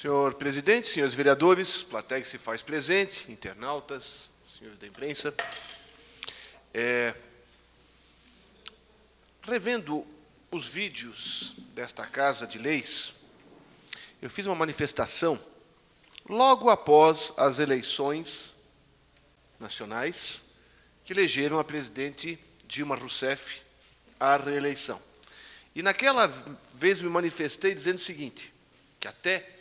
Senhor presidente, senhores vereadores, plateia que se faz presente, internautas, senhores da imprensa. Revendo os vídeos desta Casa de Leis, eu fiz uma manifestação logo após as eleições nacionais que elegeram a presidente Dilma Rousseff à reeleição. E naquela vez me manifestei dizendo o seguinte, que até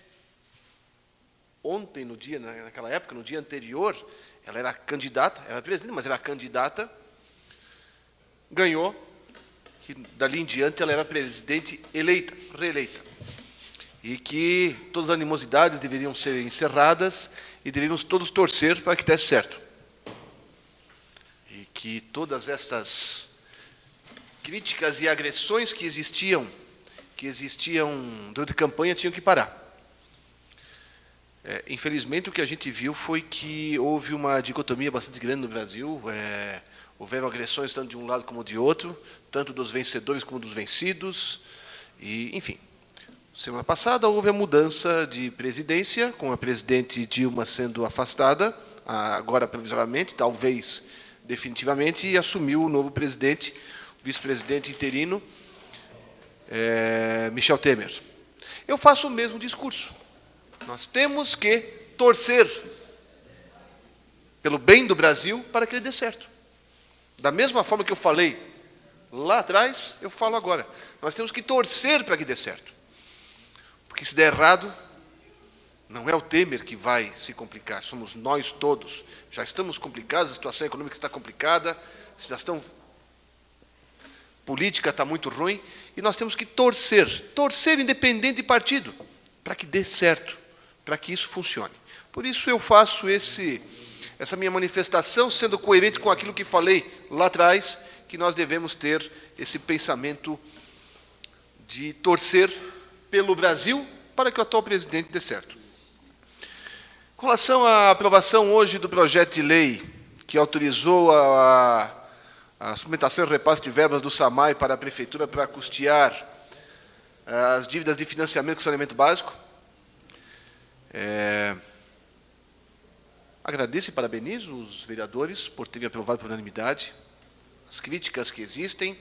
ontem, naquela época, no dia anterior, ela era candidata, era presidente, mas era candidata, ganhou, que dali em diante ela era presidente eleita, reeleita. E que todas as animosidades deveriam ser encerradas e deveríamos todos torcer para que desse certo. E que todas estas críticas e agressões que existiam durante a campanha tinham que parar. Infelizmente, o que a gente viu foi que houve uma dicotomia bastante grande no Brasil. Houveram agressões tanto de um lado como de outro, tanto dos vencedores como dos vencidos. E, enfim, semana passada houve a mudança de presidência, com a presidente Dilma sendo afastada, agora provisoriamente, talvez definitivamente, e assumiu o novo presidente, o vice-presidente interino, Michel Temer. Eu faço o mesmo discurso. Nós temos que torcer pelo bem do Brasil para que ele dê certo. Da mesma forma que eu falei lá atrás, eu falo agora. Nós temos que torcer para que dê certo. Porque se der errado, não é o Temer que vai se complicar, somos nós todos. Já estamos complicados, a situação econômica está complicada, a situação política está muito ruim, e nós temos que torcer independente de partido, para que dê certo, para que isso funcione. Por isso eu faço essa minha manifestação, sendo coerente com aquilo que falei lá atrás, que nós devemos ter esse pensamento de torcer pelo Brasil para que o atual presidente dê certo. Com relação à aprovação hoje do projeto de lei que autorizou a suplementação e repasse de verbas do SAMAI para a Prefeitura para custear as dívidas de financiamento com saneamento básico, agradeço e parabenizo os vereadores por terem aprovado por unanimidade as críticas que existem,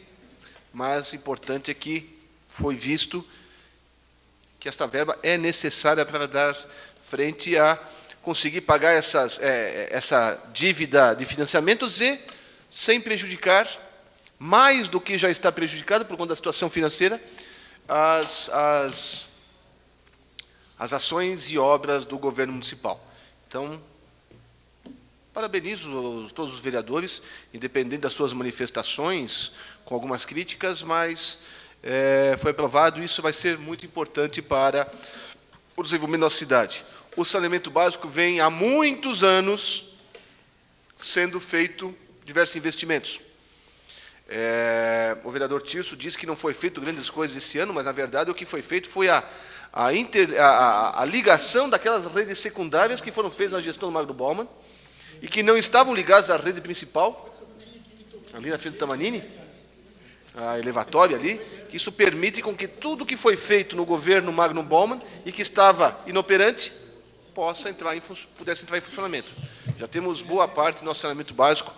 mas o importante é que foi visto que esta verba é necessária para dar frente a conseguir pagar essa dívida de financiamentos e sem prejudicar, mais do que já está prejudicado por conta da situação financeira, as ações e obras do governo municipal. Então, parabenizo todos os vereadores, independente das suas manifestações, com algumas críticas, mas foi aprovado e isso vai ser muito importante para o desenvolvimento da nossa cidade. O saneamento básico vem há muitos anos sendo feito diversos investimentos. O vereador Tirso disse que não foi feito grandes coisas esse ano, mas, na verdade, o que foi feito foi a ligação daquelas redes secundárias que foram feitas na gestão do Magno Bauman e que não estavam ligadas à rede principal, ali na frente do Tamanini, a elevatória ali, que isso permite com que tudo que foi feito no governo Magno Bauman e que estava inoperante pudesse entrar em funcionamento. Já temos boa parte do nosso saneamento básico,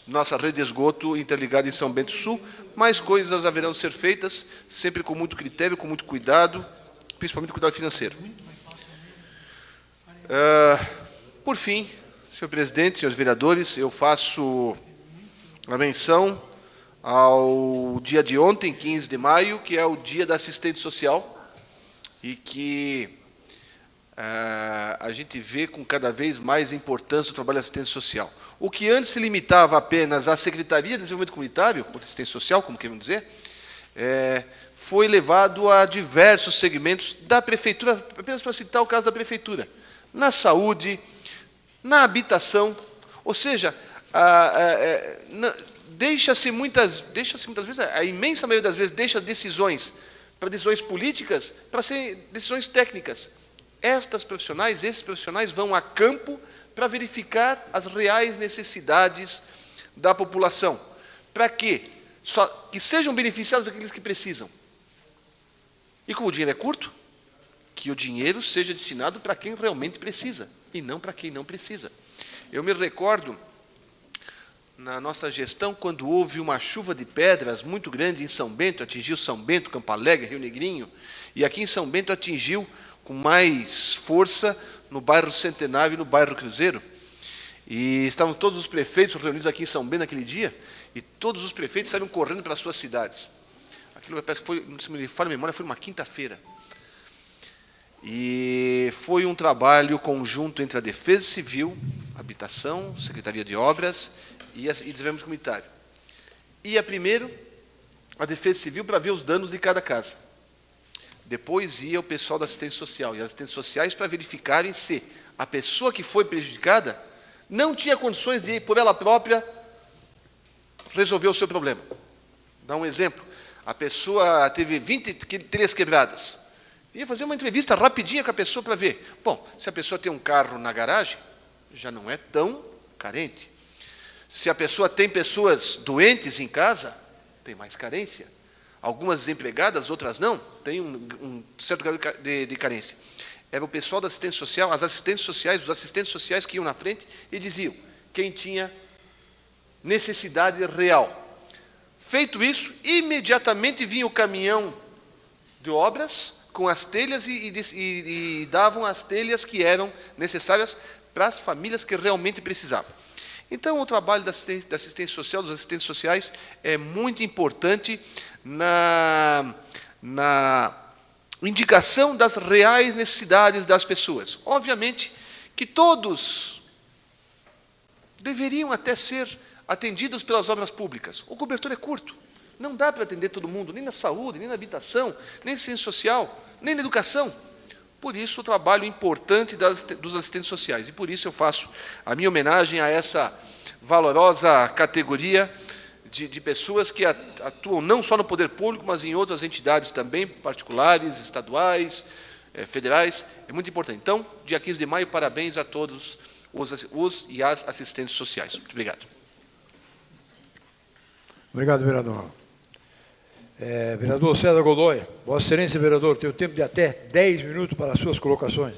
nossa rede de esgoto interligada em São Bento do Sul, mais coisas haverão de ser feitas, sempre com muito critério, com muito cuidado, principalmente cuidado financeiro. Por fim, senhor presidente, senhores vereadores, eu faço a menção ao dia de ontem, 15 de maio, que é o dia da assistente social, e que a gente vê com cada vez mais importância o trabalho de assistente social. O que antes se limitava apenas à Secretaria de Desenvolvimento Comunitário, ou assistência social, como queremos dizer, foi levado a diversos segmentos da Prefeitura, apenas para citar o caso da Prefeitura, na saúde, na habitação, ou seja, deixa-se muitas vezes, a imensa maioria das vezes, deixa decisões para decisões políticas, para serem decisões técnicas. Esses profissionais vão a campo para verificar as reais necessidades da população, para que sejam beneficiados aqueles que precisam. E como o dinheiro é curto, que o dinheiro seja destinado para quem realmente precisa, e não para quem não precisa. Eu me recordo, na nossa gestão, quando houve uma chuva de pedras muito grande em São Bento, atingiu São Bento, Campo Alegre, Rio Negrinho, e aqui em São Bento atingiu com mais força no bairro Centenário e no bairro Cruzeiro. E estavam todos os prefeitos reunidos aqui em São Bento naquele dia, e todos os prefeitos saíram correndo pelas suas cidades. Aquilo parece que foi, se me falha a memória, foi uma quinta-feira. E foi um trabalho conjunto entre a Defesa Civil, Habitação, Secretaria de Obras e Desenvolvimento Comunitário. Ia primeiro a Defesa Civil para ver os danos de cada casa. Depois ia o pessoal da assistência social e as assistentes sociais para verificarem se a pessoa que foi prejudicada não tinha condições de, por ela própria, resolver o seu problema. Dá um exemplo. A pessoa teve 23 quebradas. Ia fazer uma entrevista rapidinha com a pessoa para ver. Bom, se a pessoa tem um carro na garagem, já não é tão carente. Se a pessoa tem pessoas doentes em casa, tem mais carência. Algumas desempregadas, outras não, tem um certo grau de carência. Era o pessoal da assistência social, as assistentes sociais, os assistentes sociais que iam na frente e diziam quem tinha necessidade real. Feito isso, imediatamente vinha o caminhão de obras com as telhas e davam as telhas que eram necessárias para as famílias que realmente precisavam. Então, o trabalho da assistência social, dos assistentes sociais, é muito importante na indicação das reais necessidades das pessoas. Obviamente que todos deveriam até ser atendidos pelas obras públicas. O cobertor é curto. Não dá para atender todo mundo, nem na saúde, nem na habitação, nem na ciência social, nem na educação. Por isso, o trabalho importante dos assistentes sociais. E por isso eu faço a minha homenagem a essa valorosa categoria de pessoas que atuam não só no poder público, mas em outras entidades também, particulares, estaduais, federais. É muito importante. Então, dia 15 de maio, parabéns a todos os e as assistentes sociais. Muito obrigado. Obrigado, vereador. Vereador César Godoy, Vossa Excelência, vereador, tem o tempo de até 10 minutos para as suas colocações.